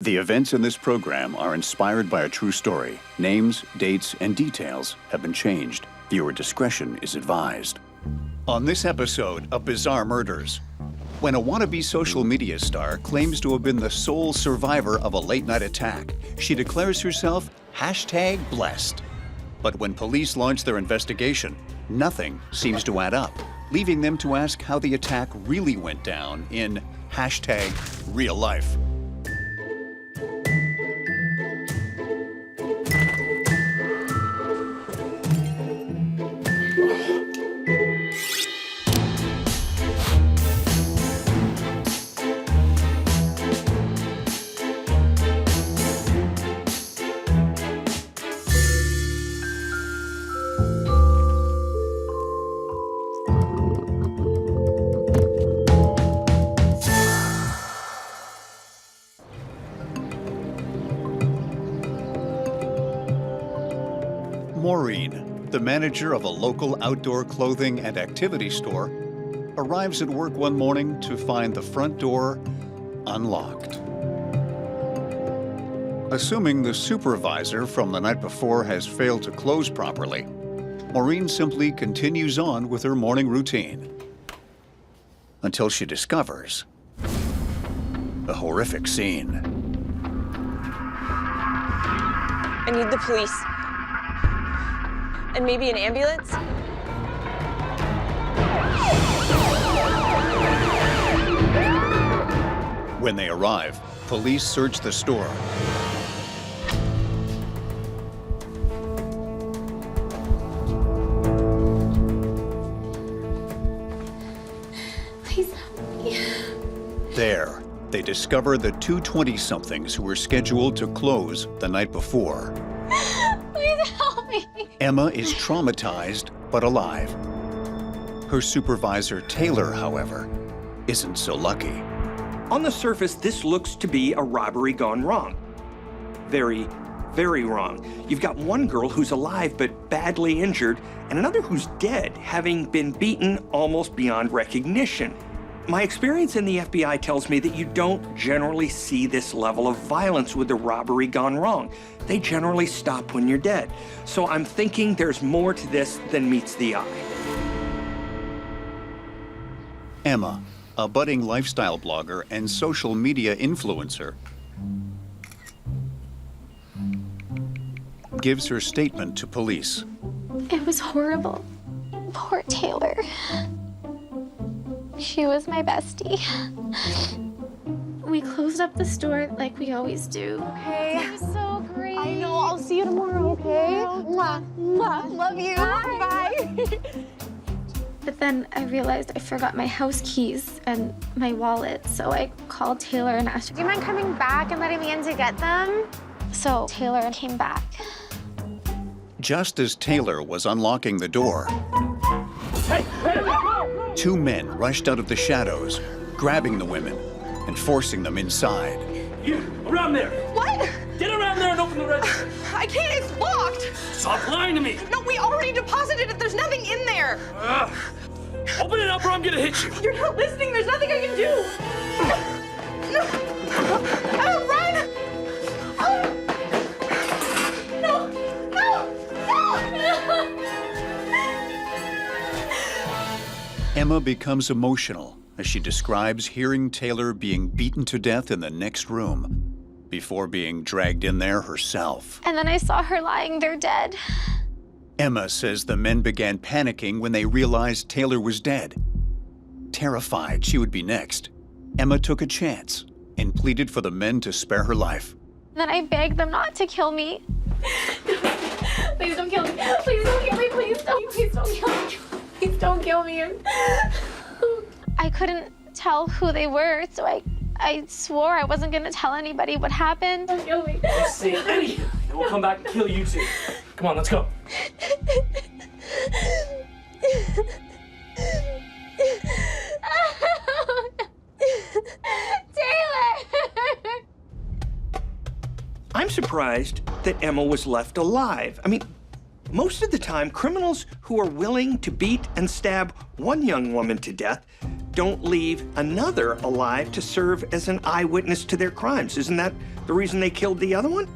The events in this program are inspired by a true story. Names, dates, and details have been changed. Viewer discretion is advised. On this episode of Bizarre Murders, when a wannabe social media star claims to have been the sole survivor of a late-night attack, she declares herself #blessed. But when police launch their investigation, nothing seems to add up, leaving them to ask how the attack really went down in #real life. Maureen, the manager of a local outdoor clothing and activity store, arrives at work one morning to find the front door unlocked. Assuming the supervisor from the night before has failed to close properly, Maureen simply continues on with her morning routine until she discovers a horrific scene. I need the police. And maybe an ambulance? When they arrive, police search the store. Please help me. There, they discover the two 20-somethings who were scheduled to close the night before. Please help me. Emma is traumatized but alive. Her supervisor, Taylor, however, isn't so lucky. On the surface, this looks to be a robbery gone wrong. Very, very wrong. You've got one girl who's alive but badly injured, and another who's dead, having been beaten almost beyond recognition. My experience in the FBI tells me that you don't generally see this level of violence with the robbery gone wrong. They generally stop when you're dead. So I'm thinking there's more to this than meets the eye. Emma, a budding lifestyle blogger and social media influencer, gives her statement to police. It was horrible. Poor Taylor. She was my bestie. We closed up the store like we always do. Okay. It was so great. I know. I'll see you tomorrow, okay? Mwah, mwah. Love you. Bye. But then I realized I forgot my house keys and my wallet, so I called Taylor and asked her. Do you mind coming back and letting me in to get them? So Taylor came back. Just as Taylor was unlocking the door, two men rushed out of the shadows, grabbing the women and forcing them inside. You, around there! What? Get around there and open the register! I can't. It's locked. Stop lying to me! No, we already deposited it. There's nothing in there. Open it up or I'm gonna hit you! You're not listening. There's nothing I can do. No. Run! No. Emma becomes emotional as she describes hearing Taylor being beaten to death in the next room before being dragged in there herself. And then I saw her lying there dead. Emma says the men began panicking when they realized Taylor was dead. Terrified she would be next, Emma took a chance and pleaded for the men to spare her life. Then I begged them not to kill me. Please don't kill me. Please don't kill me. Please don't. Please don't kill me. Please don't kill me. I couldn't tell who they were, so I swore I wasn't gonna tell anybody what happened. Don't kill me. Don't say anything, and we'll come back and kill you too. Come on, let's go. Taylor! I'm surprised that Emma was left alive. I mean, most of the time, criminals who are willing to beat and stab one young woman to death don't leave another alive to serve as an eyewitness to their crimes. Isn't that the reason they killed the other one?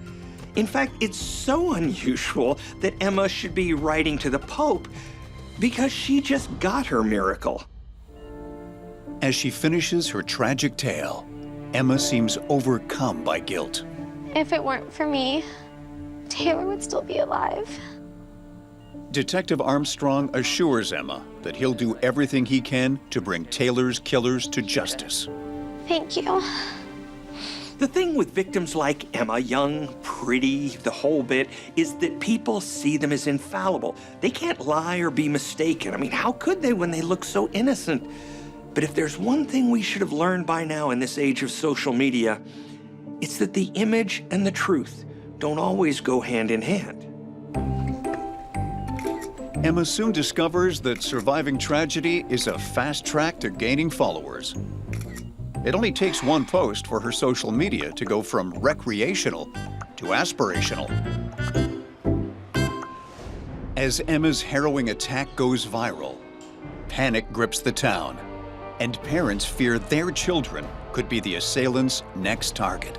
In fact, it's so unusual that Emma should be writing to the Pope because she just got her miracle. As she finishes her tragic tale, Emma seems overcome by guilt. If it weren't for me, Taylor would still be alive. Detective Armstrong assures Emma that he'll do everything he can to bring Taylor's killers to justice. Thank you. The thing with victims like Emma, young, pretty, the whole bit, is that people see them as infallible. They can't lie or be mistaken. I mean, how could they when they look so innocent? But if there's one thing we should have learned by now in this age of social media, it's that the image and the truth don't always go hand in hand. Emma soon discovers that surviving tragedy is a fast track to gaining followers. It only takes one post for her social media to go from recreational to aspirational. As Emma's harrowing attack goes viral, panic grips the town, and parents fear their children could be the assailant's next target.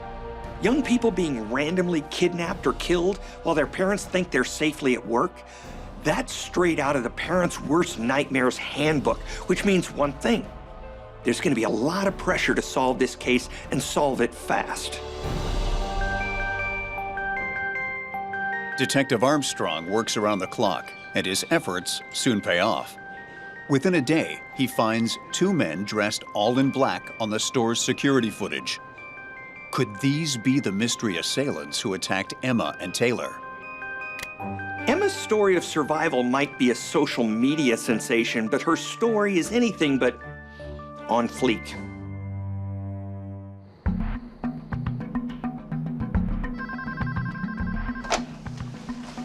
Young people being randomly kidnapped or killed while their parents think they're safely at work, that's straight out of the parents' worst nightmares handbook, which means one thing. There's going to be a lot of pressure to solve this case and solve it fast. Detective Armstrong works around the clock, and his efforts soon pay off. Within a day, he finds two men dressed all in black on the store's security footage. Could these be the mystery assailants who attacked Emma and Taylor? Emma's story of survival might be a social media sensation, but her story is anything but on fleek.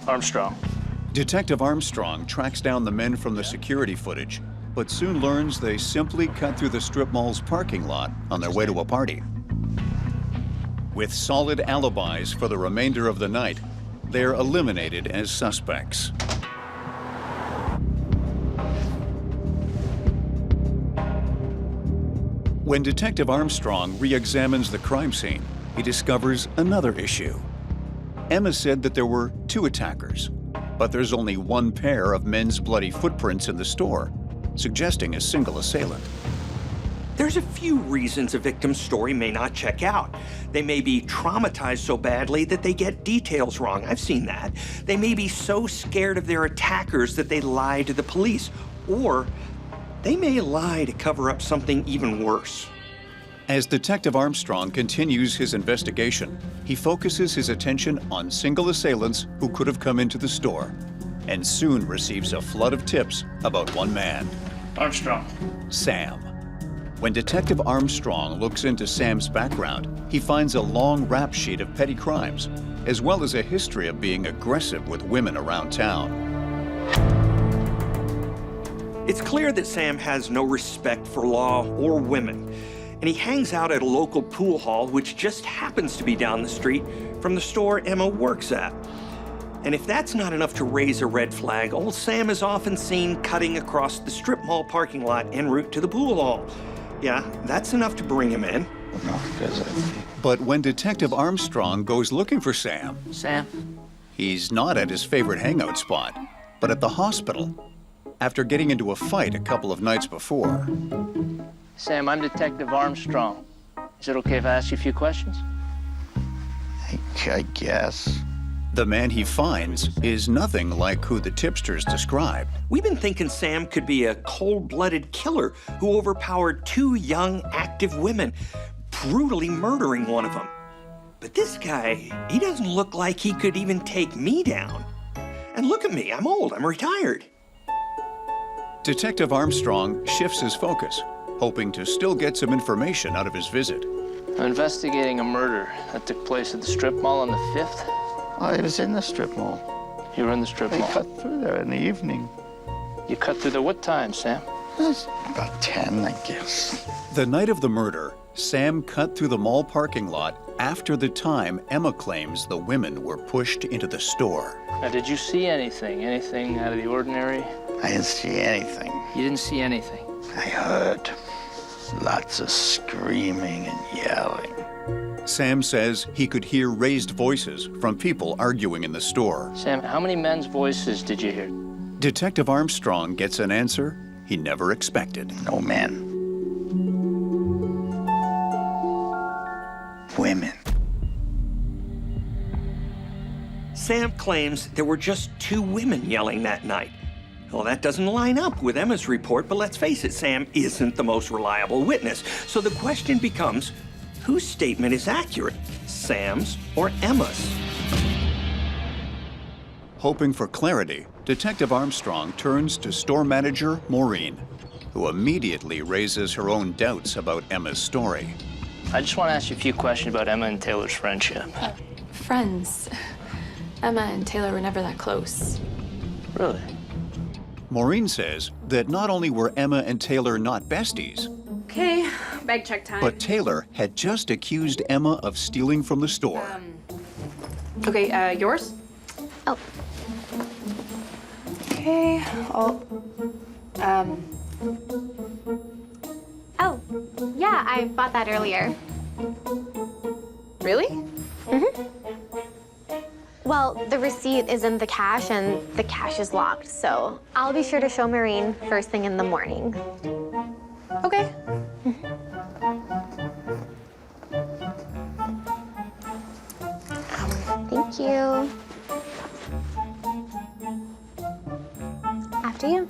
Armstrong. Detective Armstrong tracks down the men from the security footage, but soon learns they simply cut through the strip mall's parking lot on their way to a party. With solid alibis for the remainder of the night, they're eliminated as suspects. When Detective Armstrong re-examines the crime scene, he discovers another issue. Emma said that there were two attackers, but there's only one pair of men's bloody footprints in the store, suggesting a single assailant. There's a few reasons a victim's story may not check out. They may be traumatized so badly that they get details wrong. I've seen that. They may be so scared of their attackers that they lie to the police, or they may lie to cover up something even worse. As Detective Armstrong continues his investigation, he focuses his attention on single assailants who could have come into the store, and soon receives a flood of tips about one man, Armstrong. Sam. When Detective Armstrong looks into Sam's background, he finds a long rap sheet of petty crimes, as well as a history of being aggressive with women around town. It's clear that Sam has no respect for law or women, and he hangs out at a local pool hall, which just happens to be down the street from the store Emma works at. And if that's not enough to raise a red flag, old Sam is often seen cutting across the strip mall parking lot en route to the pool hall. Yeah, that's enough to bring him in. But when Detective Armstrong goes looking for Sam, he's not at his favorite hangout spot, but at the hospital, after getting into a fight a couple of nights before. Sam, I'm Detective Armstrong. Is it okay if I ask you a few questions? I guess. The man he finds is nothing like who the tipsters described. We've been thinking Sam could be a cold-blooded killer who overpowered two young, active women, brutally murdering one of them. But this guy, he doesn't look like he could even take me down. And look at me, I'm old, I'm retired. Detective Armstrong shifts his focus, hoping to still get some information out of his visit. I'm investigating a murder that took place at the strip mall on the 5th. I was in the strip mall. You were in the strip I mall. cut through there in the evening. You cut through there what time, Sam? It was about 10, I guess. The night of the murder, Sam cut through the mall parking lot after the time Emma claims the women were pushed into the store. Now, did you see anything? Anything out of the ordinary? I didn't see anything. You didn't see anything. I heard. Lots of screaming and yelling. Sam says he could hear raised voices from people arguing in the store. Sam, how many men's voices did you hear? Detective Armstrong gets an answer he never expected. No men. Women. Sam claims there were just 2 women yelling that night. Well, that doesn't line up with Emma's report, but let's face it, Sam isn't the most reliable witness. So the question becomes, whose statement is accurate, Sam's or Emma's? Hoping for clarity, Detective Armstrong turns to store manager Maureen, who immediately raises her own doubts about Emma's story. I just want to ask you a few questions about Emma and Taylor's friendship. Friends. Emma and Taylor were never that close. Really? Maureen says that not only were Emma and Taylor not besties, Okay, bag check time. but Taylor had just accused Emma of stealing from the store. Okay, yours? Oh, Okay, oh, oh, yeah, I bought that earlier. really? Well, the receipt is in the cash and the cash is locked, so I'll be sure to show Maureen first thing in the morning. Okay. Thank you. After you.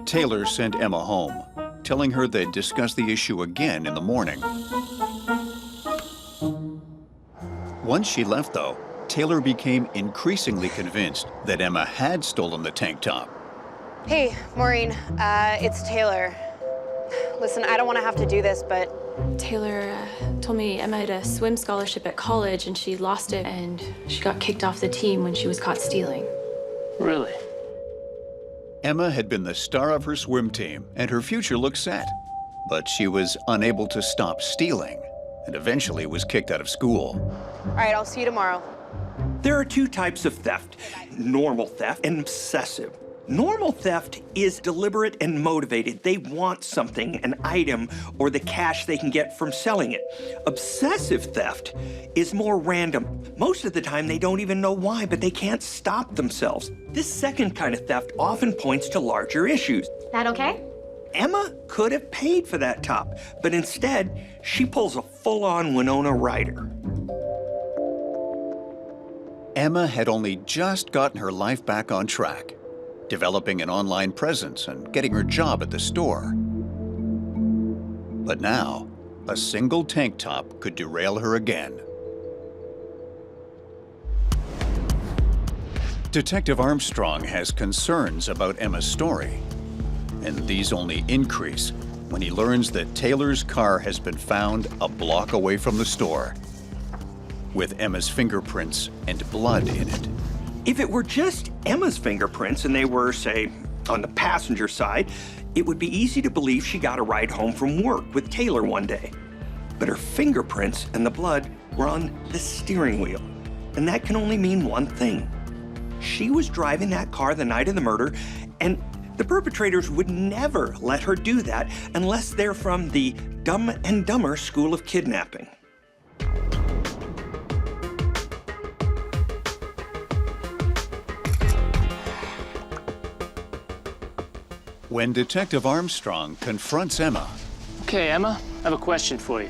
Taylor sent Emma home, telling her they'd discuss the issue again in the morning. Once she left, though, Taylor became increasingly convinced that Emma had stolen the tank top. Hey, Maureen, it's Taylor. Listen, I don't want to have to do this, but Taylor told me Emma had a swim scholarship at college and she lost it and she got kicked off the team when she was caught stealing. Really? Emma had been the star of her swim team, and her future looked set. But she was unable to stop stealing, and eventually was kicked out of school. all right, I'll see you tomorrow. There are 2 types of theft, normal theft and obsessive. Normal theft is deliberate and motivated. They want something, an item, or the cash they can get from selling it. Obsessive theft is more random. Most of the time, they don't even know why, but they can't stop themselves. This second kind of theft often points to larger issues. That okay? Emma could have paid for that top, but instead, she pulls a full-on Winona Ryder. Emma had only just gotten her life back on track, developing an online presence and getting her job at the store. But now, a single tank top could derail her again. Detective Armstrong has concerns about Emma's story, and these only increase when he learns that Taylor's car has been found a block away from the store, with Emma's fingerprints and blood in it. If it were just Emma's fingerprints and they were, say, on the passenger side, it would be easy to believe she got a ride home from work with Taylor one day. But her fingerprints and the blood were on the steering wheel. And that can only mean one thing. She was driving that car the night of the murder, and the perpetrators would never let her do that unless they're from the Dumb and Dumber School of Kidnapping. When Detective Armstrong confronts Emma, Okay, Emma, I have a question for you.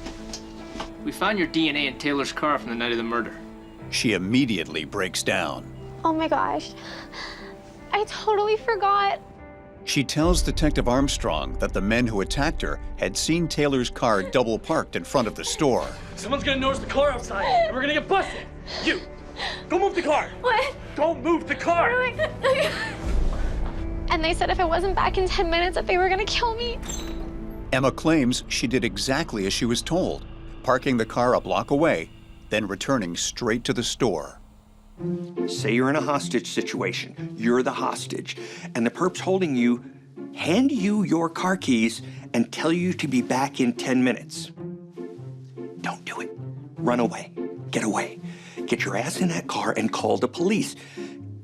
We found your DNA in Taylor's car from the night of the murder. she immediately breaks down. Oh my gosh. I totally forgot. She tells Detective Armstrong that the men who attacked her had seen Taylor's car double parked in front of the store. Someone's gonna notice the car outside, and we're gonna get busted. You, go move the car. What? Don't move the car. And they said if I wasn't back in 10 minutes that they were gonna kill me. Emma claims she did exactly as she was told, parking the car a block away, then returning straight to the store. Say you're in a hostage situation. You're the hostage. And the perps holding you hand you your car keys and tell you to be back in 10 minutes. Don't do it. Run away. Get away. Get your ass in that car and call the police.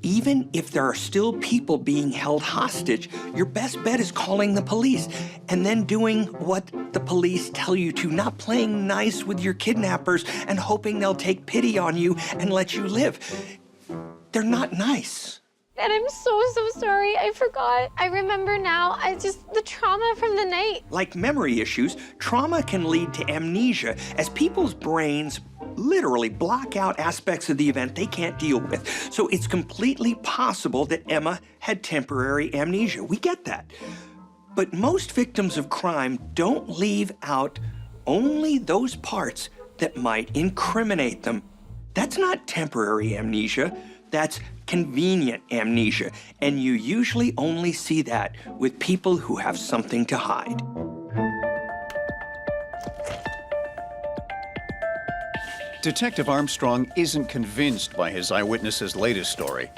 Even if there are still people being held hostage, your best bet is calling the police and then doing what the police tell you to, not playing nice with your kidnappers and hoping they'll take pity on you and let you live. They're not nice. And I'm so sorry. I forgot. I remember now. The trauma from the night. Like memory issues, trauma can lead to amnesia as people's brains literally block out aspects of the event they can't deal with. So it's completely possible that Emma had temporary amnesia. We get that. But most victims of crime don't leave out only those parts that might incriminate them. That's not temporary amnesia. That's convenient amnesia, and you usually only see that with people who have something to hide. Detective Armstrong isn't convinced by his eyewitness's latest story,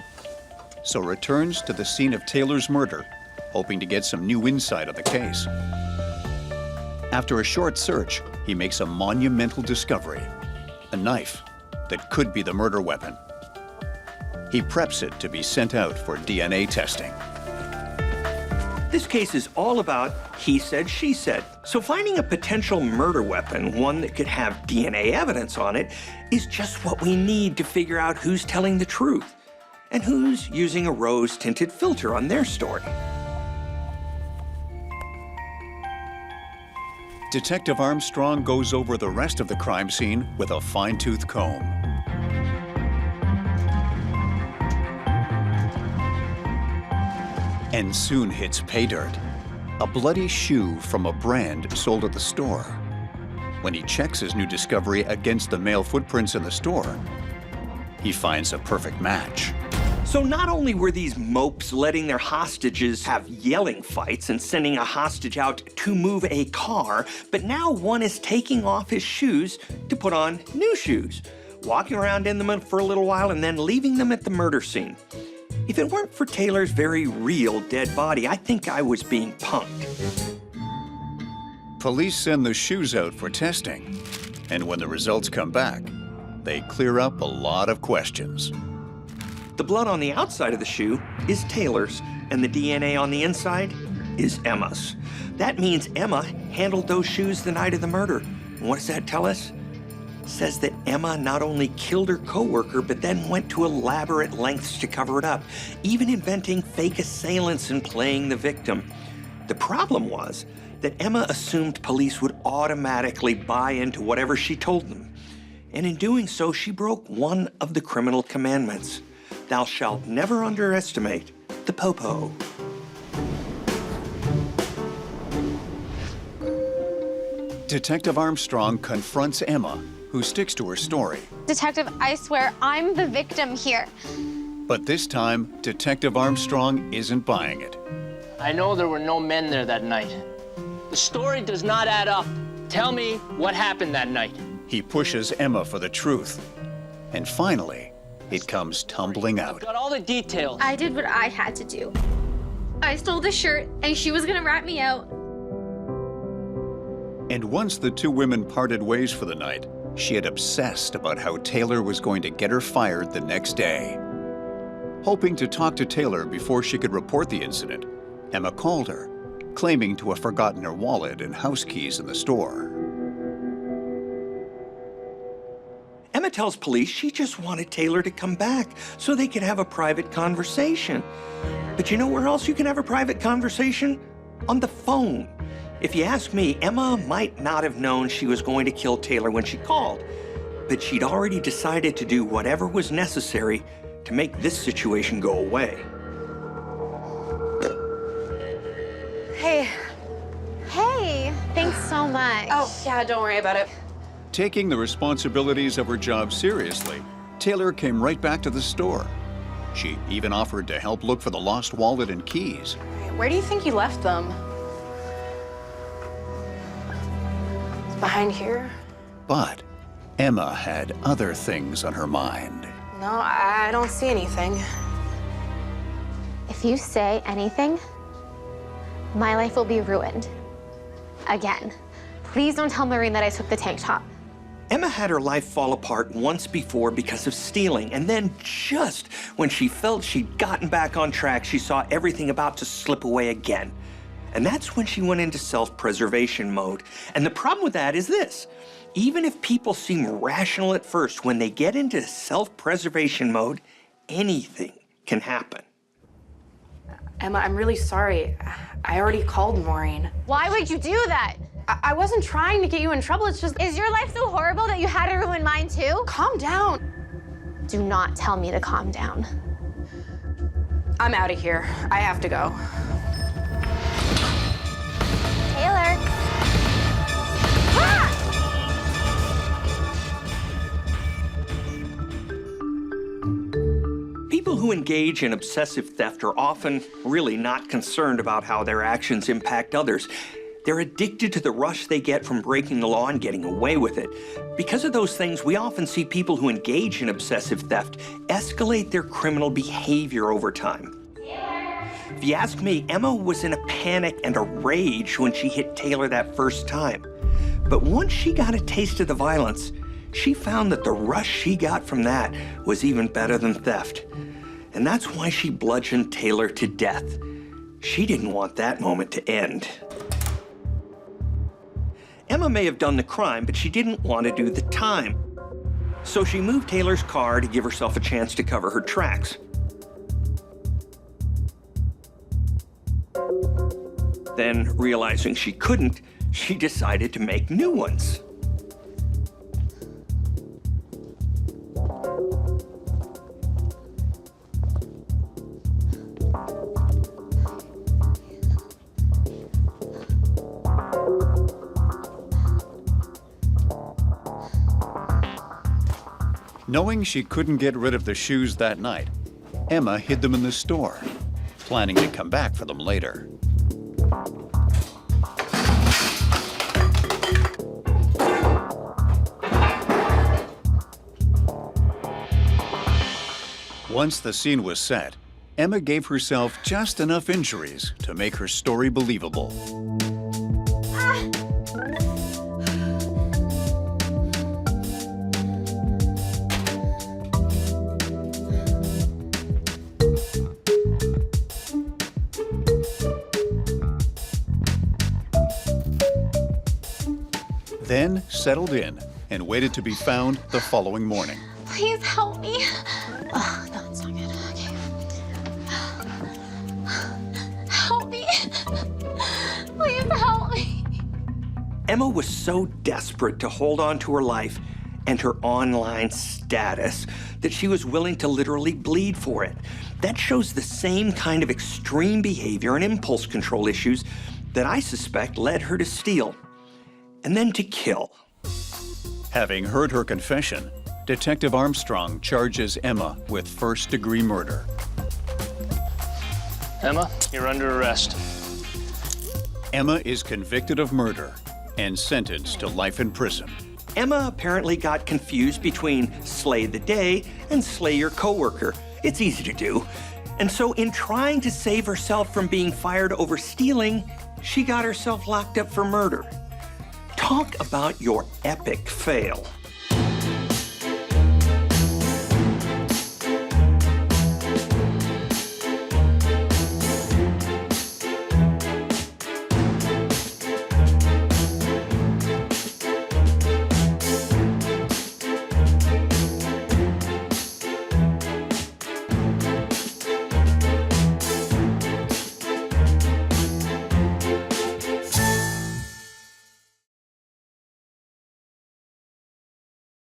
so returns to the scene of Taylor's murder, hoping to get some new insight on the case. After a short search, he makes a monumental discovery, a knife that could be the murder weapon. He preps it to be sent out for DNA testing. This case is all about he said, she said. So finding a potential murder weapon, one that could have DNA evidence on it, is just what we need to figure out who's telling the truth and who's using a rose-tinted filter on their story. Detective Armstrong goes over the rest of the crime scene with a fine-tooth comb. And soon hits pay dirt. A bloody shoe from a brand sold at the store. When he checks his new discovery against the male footprints in the store, he finds a perfect match. So not only were these mopes letting their hostages have yelling fights and sending a hostage out to move a car, but now one is taking off his shoes to put on new shoes, walking around in them for a little while and then leaving them at the murder scene. If it weren't for Taylor's very real dead body, I think I was being punked. Police send the shoes out for testing, and when the results come back, they clear up a lot of questions. The blood on the outside of the shoe is Taylor's, and the DNA on the inside is Emma's. That means Emma handled those shoes the night of the murder. And what does that tell us? It says that Emma not only killed her coworker, but then went to elaborate lengths to cover it up, even inventing fake assailants and playing the victim. The problem was that Emma assumed police would automatically buy into whatever she told them. And in doing so, she broke one of the criminal commandments. Thou shalt never underestimate the popo. Detective Armstrong confronts Emma, who sticks to her story. Detective, I swear I'm the victim here. But this time, Detective Armstrong isn't buying it. I know there were no men there that night. The story does not add up. Tell me what happened that night. He pushes Emma for the truth. And finally, it comes tumbling out. I've got all the details. I did what I had to do. I stole the shirt, and she was gonna rat me out. And once the two women parted ways for the night, she had obsessed about how Taylor was going to get her fired the next day. Hoping to talk to Taylor before she could report the incident, Emma called her, claiming to have forgotten her wallet and house keys in the store. Emma tells police she just wanted Taylor to come back so they could have a private conversation. But you know where else you can have a private conversation? On the phone. If you ask me, Emma might not have known she was going to kill Taylor when she called, but she'd already decided to do whatever was necessary to make this situation go away. Hey. Hey, thanks so much. Oh, yeah, don't worry about it. Taking the responsibilities of her job seriously, Taylor came right back to the store. She even offered to help look for the lost wallet and keys. Where do you think you left them? Behind here? But Emma had other things on her mind. No, I don't see anything. If you say anything, my life will be ruined. Again. Please don't tell Maureen that I took the tank top. Emma had her life fall apart once before because of stealing, and then just when she felt she'd gotten back on track, she saw everything about to slip away again. And that's when she went into self-preservation mode. And the problem with that is this: even if people seem rational at first, when they get into self-preservation mode, anything can happen. Emma, I'm really sorry. I already called Maureen. Why would you do that? I wasn't trying to get you in trouble. It's just... Is your life so horrible that you had to ruin mine too? Calm down. Do not tell me to calm down. I'm out of here. I have to go. Taylor. People who engage in obsessive theft are often really not concerned about how their actions impact others. They're addicted to the rush they get from breaking the law and getting away with it. Because of those things, we often see people who engage in obsessive theft escalate their criminal behavior over time. If you ask me, Emma was in a panic and a rage when she hit Taylor that first time. But once she got a taste of the violence, she found that the rush she got from that was even better than theft. And that's why she bludgeoned Taylor to death. She didn't want that moment to end. Emma may have done the crime, but she didn't want to do the time. So she moved Taylor's car to give herself a chance to cover her tracks. Then, realizing she couldn't, she decided to make new ones. Knowing she couldn't get rid of the shoes that night, Emma hid them in the store, planning to come back for them later. Once the scene was set, Emma gave herself just enough injuries to make her story believable. Then settled in and waited to be found the following morning. Please help me. Oh, no, it's not good. Okay. Help me. Please help me. Emma was so desperate to hold on to her life and her online status that she was willing to literally bleed for it. That shows the same kind of extreme behavior and impulse control issues that I suspect led her to steal and then to kill. Having heard her confession, Detective Armstrong charges Emma with first-degree murder. Emma, you're under arrest. Emma is convicted of murder and sentenced to life in prison. Emma apparently got confused between slay the day and slay your coworker. It's easy to do. And so in trying to save herself from being fired over stealing, she got herself locked up for murder. Talk about your epic fail.